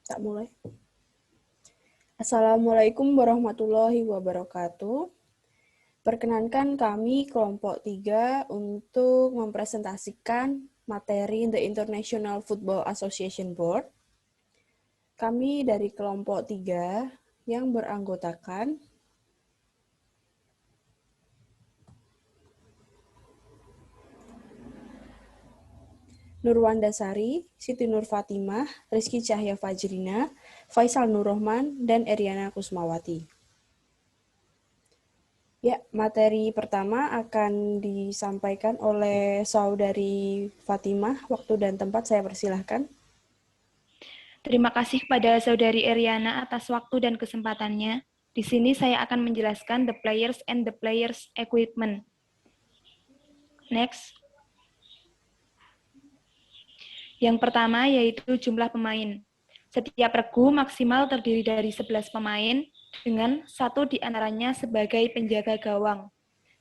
Tak mulai. Assalamualaikum warahmatullahi wabarakatuh. Perkenankan kami kelompok 3 untuk mempresentasikan materi The International Football Association Board. Kami dari kelompok 3 yang beranggotakan Nurwandasari, Siti Nur Fatimah, Rizky Cahya Fajrina, Faisal Nurrohman, dan Eriana Kusmawati. Ya, materi pertama akan disampaikan oleh Saudari Fatimah. Waktu dan tempat saya persilahkan. Terima kasih kepada Saudari Eriana atas waktu dan kesempatannya. Di sini saya akan menjelaskan the players and the players equipment. Next. Yang pertama yaitu jumlah pemain. Setiap regu maksimal terdiri dari 11 pemain dengan satu di antaranya sebagai penjaga gawang.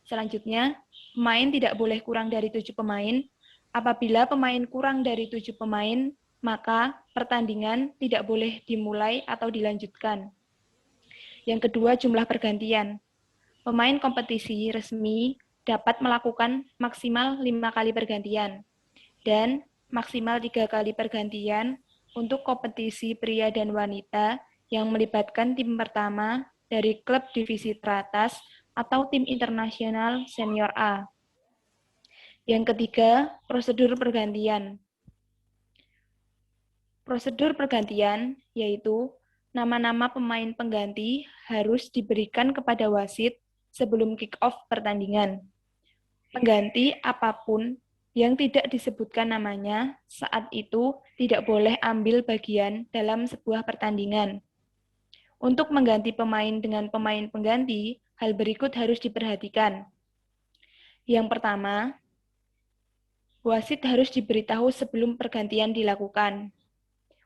Selanjutnya, pemain tidak boleh kurang dari 7 pemain. Apabila pemain kurang dari 7 pemain, maka pertandingan tidak boleh dimulai atau dilanjutkan. Yang kedua, jumlah pergantian. Pemain kompetisi resmi dapat melakukan maksimal 5 kali pergantian dan maksimal 3 kali pergantian untuk kompetisi pria dan wanita yang melibatkan tim pertama dari klub divisi teratas atau tim internasional senior A. Yang ketiga, prosedur pergantian. Prosedur pergantian yaitu nama-nama pemain pengganti harus diberikan kepada wasit sebelum kick-off pertandingan. Pengganti apapun yang tidak disebutkan namanya saat itu tidak boleh ambil bagian dalam sebuah pertandingan. Untuk mengganti pemain dengan pemain pengganti, hal berikut harus diperhatikan. Yang pertama, wasit harus diberitahu sebelum pergantian dilakukan.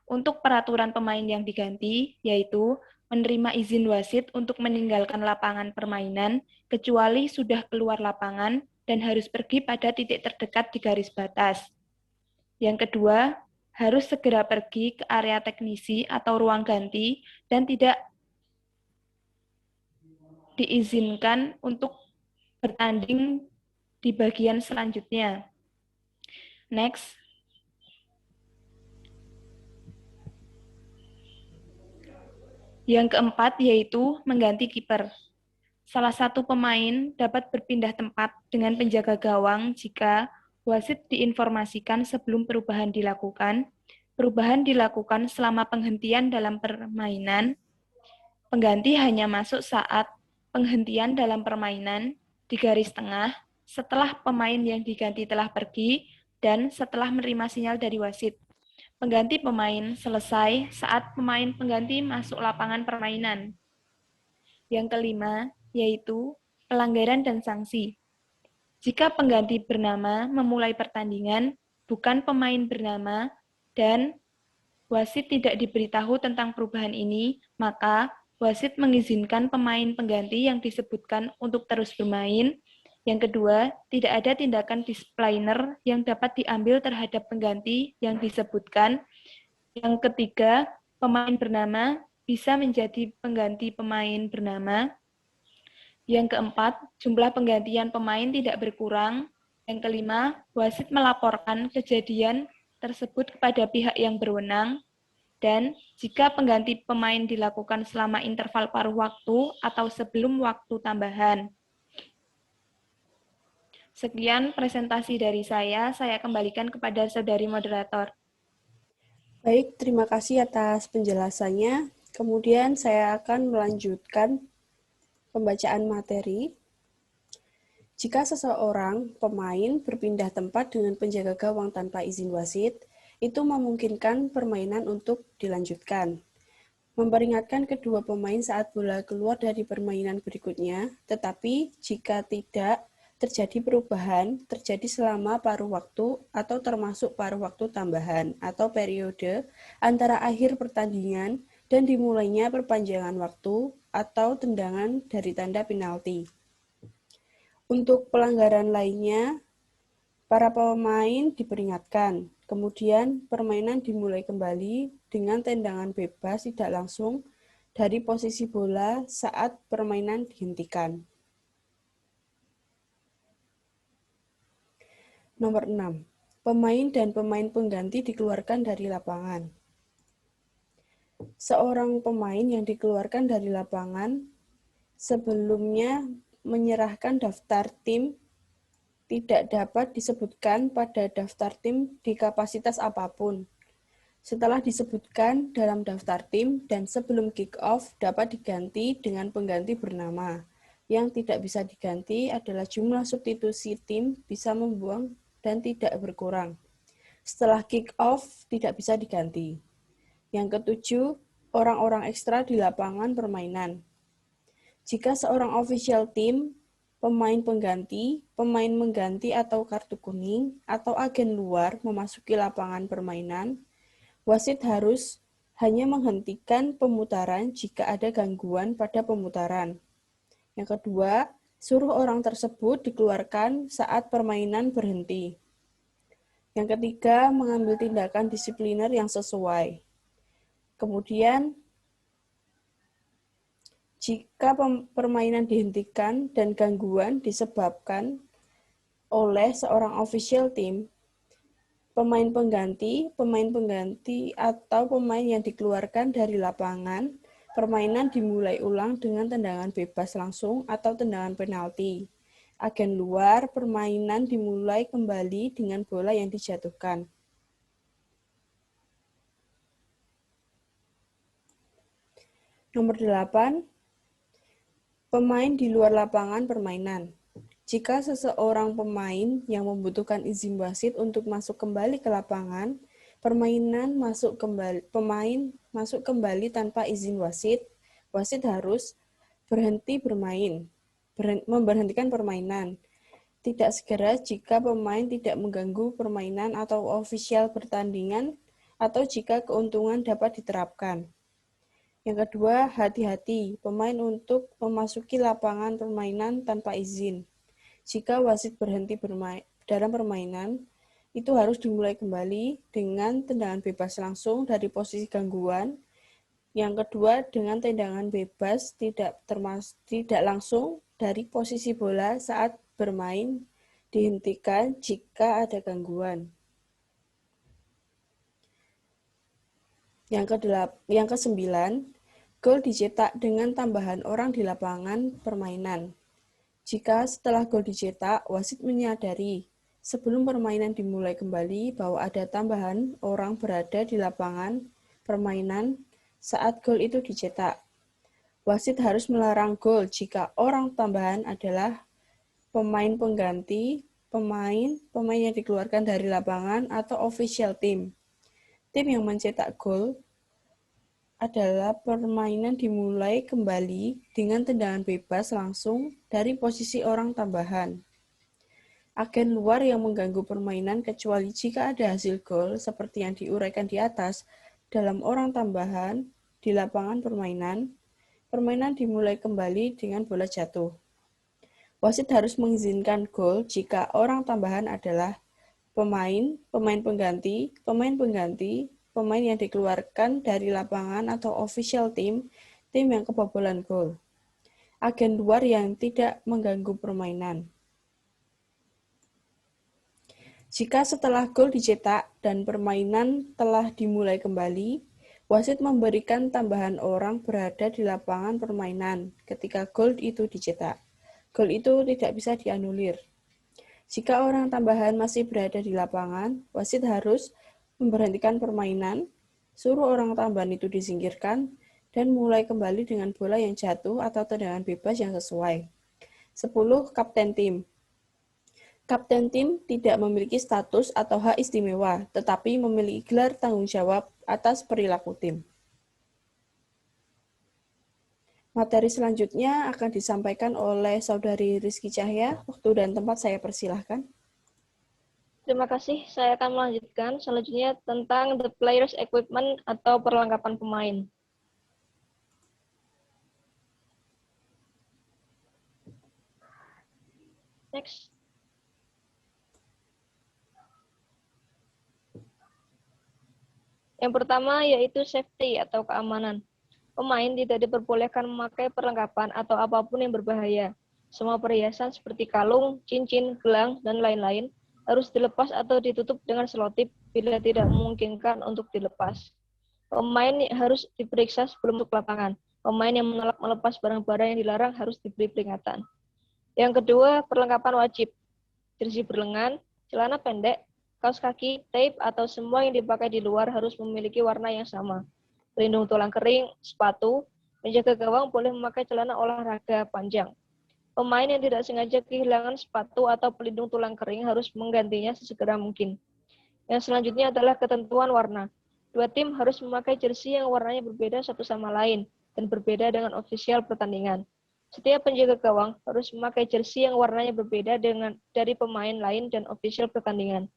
Untuk peraturan pemain yang diganti, yaitu menerima izin wasit untuk meninggalkan lapangan permainan, kecuali sudah keluar lapangan dan harus pergi pada titik terdekat di garis batas. Yang kedua, harus segera pergi ke area teknisi atau ruang ganti dan tidak diizinkan untuk bertanding di bagian selanjutnya. Next. Yang keempat yaitu mengganti kiper. Salah satu pemain dapat berpindah tempat dengan penjaga gawang jika wasit diinformasikan sebelum perubahan dilakukan. Perubahan dilakukan selama penghentian dalam permainan. Pengganti hanya masuk saat penghentian dalam permainan di garis tengah setelah pemain yang diganti telah pergi dan setelah menerima sinyal dari wasit. Pengganti pemain selesai saat pemain pengganti masuk lapangan permainan. Yang kelima, yaitu pelanggaran dan sanksi. Jika pengganti bernama memulai pertandingan, bukan pemain bernama, dan wasit tidak diberitahu tentang perubahan ini, maka wasit mengizinkan pemain pengganti yang disebutkan untuk terus bermain. Yang kedua, tidak ada tindakan discipliner yang dapat diambil terhadap pengganti yang disebutkan. Yang ketiga, pemain bernama bisa menjadi pengganti pemain bernama. Yang keempat, jumlah penggantian pemain tidak berkurang. Yang kelima, wasit melaporkan kejadian tersebut kepada pihak yang berwenang. Dan jika pengganti pemain dilakukan selama interval paruh waktu atau sebelum waktu tambahan. Sekian presentasi dari saya kembalikan kepada saudari moderator. Baik, terima kasih atas penjelasannya. Kemudian saya akan melanjutkan pembacaan materi. Jika seseorang pemain berpindah tempat dengan penjaga gawang tanpa izin wasit, itu memungkinkan permainan untuk dilanjutkan. Memperingatkan kedua pemain saat bola keluar dari permainan berikutnya, tetapi jika tidak terjadi perubahan, terjadi selama paruh waktu atau termasuk paruh waktu tambahan atau periode antara akhir pertandingan dan dimulainya perpanjangan waktu atau tendangan dari tanda penalti. Untuk pelanggaran lainnya, para pemain diperingatkan. Kemudian permainan dimulai kembali dengan tendangan bebas tidak langsung dari posisi bola saat permainan dihentikan. Nomor 6. Pemain dan pemain pengganti dikeluarkan dari lapangan. Seorang pemain yang dikeluarkan dari lapangan sebelumnya menyerahkan daftar tim tidak dapat disebutkan pada daftar tim di kapasitas apapun. Setelah disebutkan dalam daftar tim dan sebelum kick-off dapat diganti dengan pengganti bernama. Yang tidak bisa diganti adalah jumlah substitusi tim bisa membuang dan tidak berkurang. Setelah kick-off tidak bisa diganti. Yang ketujuh, orang-orang ekstra di lapangan permainan. Jika seorang official team, pemain mengganti atau kartu kuning, atau agen luar memasuki lapangan permainan, wasit harus hanya menghentikan pemutaran jika ada gangguan pada pemutaran. Yang kedua, suruh orang tersebut dikeluarkan saat permainan berhenti. Yang ketiga, mengambil tindakan disipliner yang sesuai. Kemudian, jika permainan dihentikan dan gangguan disebabkan oleh seorang official team, pemain pengganti atau pemain yang dikeluarkan dari lapangan, permainan dimulai ulang dengan tendangan bebas langsung atau tendangan penalti. Agen luar, permainan dimulai kembali dengan bola yang dijatuhkan. Nomor 8, pemain di luar lapangan permainan. Jika seseorang pemain yang membutuhkan izin wasit untuk masuk kembali ke lapangan, pemain masuk kembali tanpa izin wasit, wasit harus memberhentikan permainan. Tidak segera jika pemain tidak mengganggu permainan atau ofisial pertandingan atau jika keuntungan dapat diterapkan. Yang kedua, hati-hati pemain untuk memasuki lapangan permainan tanpa izin. Jika wasit berhenti dalam permainan, itu harus dimulai kembali dengan tendangan bebas langsung dari posisi gangguan. Yang kedua, dengan tendangan bebas tidak langsung dari posisi bola saat bermain dihentikan jika ada gangguan. Yang kesembilan, gol dicetak dengan tambahan orang di lapangan permainan. Jika setelah gol dicetak, wasit menyadari sebelum permainan dimulai kembali bahwa ada tambahan orang berada di lapangan permainan saat gol itu dicetak. Wasit harus melarang gol jika orang tambahan adalah pemain pengganti, pemain yang dikeluarkan dari lapangan atau official team. Tim yang mencetak gol adalah permainan dimulai kembali dengan tendangan bebas langsung dari posisi orang tambahan. Agen luar yang mengganggu permainan kecuali jika ada hasil gol seperti yang diuraikan di atas dalam orang tambahan di lapangan permainan, permainan dimulai kembali dengan bola jatuh. Wasit harus mengizinkan gol jika orang tambahan adalah pemain pengganti, pemain yang dikeluarkan dari lapangan atau official tim yang kebobolan gol. Agen luar yang tidak mengganggu permainan. Jika setelah gol dicetak dan permainan telah dimulai kembali, wasit memberikan tambahan orang berada di lapangan permainan ketika gol itu dicetak. Gol itu tidak bisa dianulir. Jika orang tambahan masih berada di lapangan, wasit harus memberhentikan permainan, suruh orang tambahan itu disingkirkan, dan mulai kembali dengan bola yang jatuh atau tendangan bebas yang sesuai. 10. Kapten tim. Kapten tim tidak memiliki status atau hak istimewa, tetapi memiliki gelar tanggung jawab atas perilaku tim. Materi selanjutnya akan disampaikan oleh Saudari Rizky Cahya. Waktu dan tempat saya persilahkan. Terima kasih. Saya akan melanjutkan selanjutnya tentang the players equipment atau perlengkapan pemain. Next. Yang pertama yaitu safety atau keamanan. Pemain tidak diperbolehkan memakai perlengkapan atau apapun yang berbahaya. Semua perhiasan seperti kalung, cincin, gelang, dan lain-lain harus dilepas atau ditutup dengan selotip bila tidak memungkinkan untuk dilepas. Pemain harus diperiksa sebelum masuk lapangan. Pemain yang menolak melepas barang-barang yang dilarang harus diberi peringatan. Yang kedua, perlengkapan wajib. Jersey berlengan, celana pendek, kaos kaki, tape, atau semua yang dipakai di luar harus memiliki warna yang sama. Pelindung tulang kering, sepatu, penjaga gawang boleh memakai celana olahraga panjang. Pemain yang tidak sengaja kehilangan sepatu atau pelindung tulang kering harus menggantinya sesegera mungkin. Yang selanjutnya adalah ketentuan warna. Dua tim harus memakai jersey yang warnanya berbeda satu sama lain dan berbeda dengan ofisial pertandingan. Setiap penjaga gawang harus memakai jersey yang warnanya berbeda dari pemain lain dan ofisial pertandingan.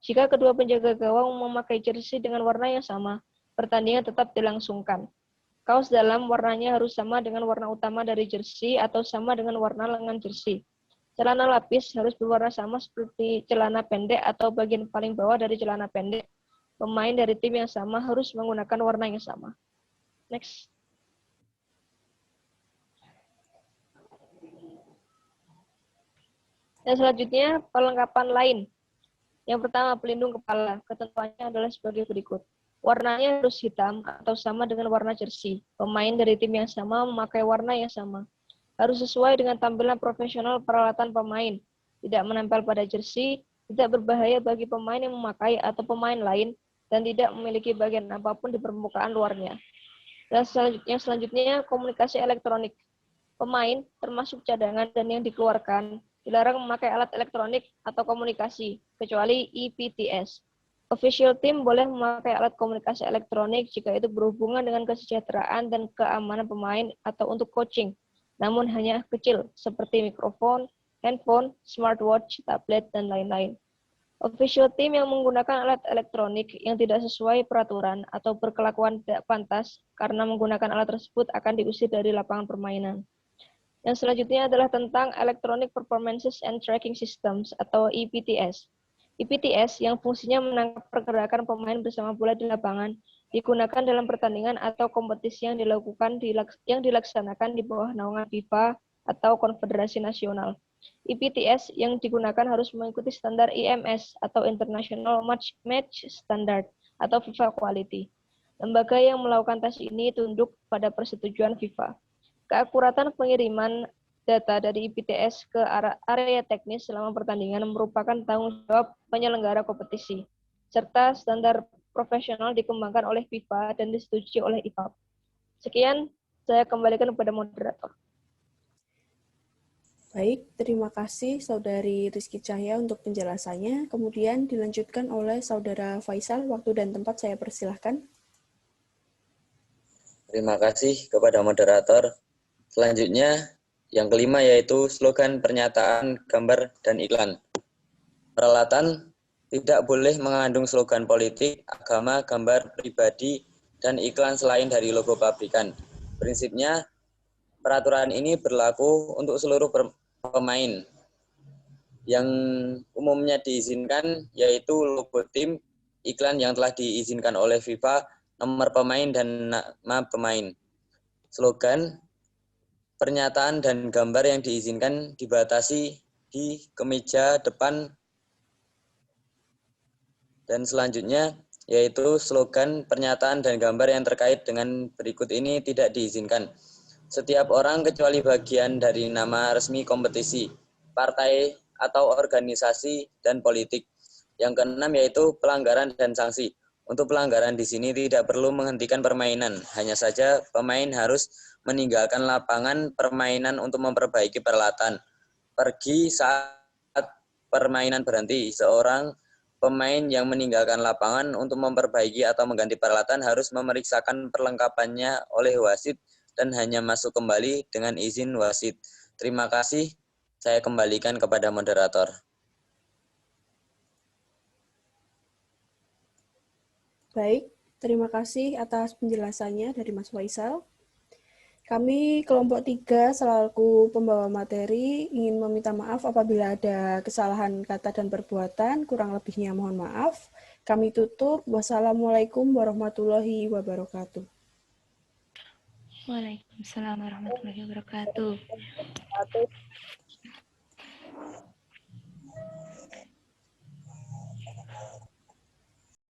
Jika kedua penjaga gawang memakai jersey dengan warna yang sama, pertandingan tetap dilangsungkan. Kaos dalam warnanya harus sama dengan warna utama dari jersey atau sama dengan warna lengan jersey. Celana lapis harus berwarna sama seperti celana pendek atau bagian paling bawah dari celana pendek. Pemain dari tim yang sama harus menggunakan warna yang sama. Next. Dan selanjutnya, perlengkapan lain. Yang pertama, pelindung kepala. Ketentuannya adalah sebagai berikut. Warnanya harus hitam atau sama dengan warna jersey. Pemain dari tim yang sama memakai warna yang sama. Harus sesuai dengan tampilan profesional peralatan pemain. Tidak menempel pada jersey, tidak berbahaya bagi pemain yang memakai atau pemain lain, dan tidak memiliki bagian apapun di permukaan luarnya. Dan selanjutnya, komunikasi elektronik. Pemain, termasuk cadangan dan yang dikeluarkan, dilarang memakai alat elektronik atau komunikasi, kecuali EPTS. Official team boleh memakai alat komunikasi elektronik jika itu berhubungan dengan kesejahteraan dan keamanan pemain atau untuk coaching, namun hanya kecil, seperti mikrofon, handphone, smartwatch, tablet, dan lain-lain. Official team yang menggunakan alat elektronik yang tidak sesuai peraturan atau berkelakuan tidak pantas karena menggunakan alat tersebut akan diusir dari lapangan permainan. Yang selanjutnya adalah tentang Electronic Performances and Tracking Systems atau EPTS. EPTS yang fungsinya menangkap pergerakan pemain bersama bola di lapangan digunakan dalam pertandingan atau kompetisi yang dilaksanakan di bawah naungan FIFA atau Konfederasi Nasional. EPTS yang digunakan harus mengikuti standar IMS atau International Match Standard atau FIFA Quality. Lembaga yang melakukan tes ini tunduk pada persetujuan FIFA. Keakuratan pengiriman data dari IPTS ke area teknis selama pertandingan merupakan tanggung jawab penyelenggara kompetisi, serta standar profesional dikembangkan oleh FIFA dan disetujui oleh IFAB. Sekian, saya kembalikan kepada moderator. Baik, terima kasih Saudari Rizky Cahya untuk penjelasannya. Kemudian dilanjutkan oleh Saudara Faisal. Waktu dan tempat saya persilahkan. Terima kasih kepada moderator. Selanjutnya, yang kelima yaitu slogan pernyataan, gambar, dan iklan. Peralatan tidak boleh mengandung slogan politik, agama, gambar pribadi, dan iklan selain dari logo pabrikan. Prinsipnya, peraturan ini berlaku untuk seluruh pemain. Yang umumnya diizinkan yaitu logo tim, iklan yang telah diizinkan oleh FIFA, nomor pemain, dan nama pemain. Slogan, pernyataan, dan gambar yang diizinkan dibatasi di kemeja depan. Dan selanjutnya yaitu slogan, pernyataan, dan gambar yang terkait dengan berikut ini tidak diizinkan. Setiap orang kecuali bagian dari nama resmi kompetisi, partai, atau organisasi, dan politik. Yang keenam yaitu pelanggaran dan sanksi. Untuk pelanggaran di sini tidak perlu menghentikan permainan, hanya saja pemain harus meninggalkan lapangan permainan untuk memperbaiki peralatan. Pergi saat permainan berhenti. Seorang pemain yang meninggalkan lapangan untuk memperbaiki atau mengganti peralatan harus memeriksakan perlengkapannya oleh wasit dan hanya masuk kembali dengan izin wasit. Terima kasih. Saya kembalikan kepada moderator. Baik, terima kasih atas penjelasannya dari Mas Faisal. Kami kelompok 3 selaku pembawa materi ingin meminta maaf apabila ada kesalahan kata dan perbuatan, kurang lebihnya mohon maaf. Kami tutup. Wassalamualaikum warahmatullahi wabarakatuh. Waalaikumsalam warahmatullahi wabarakatuh.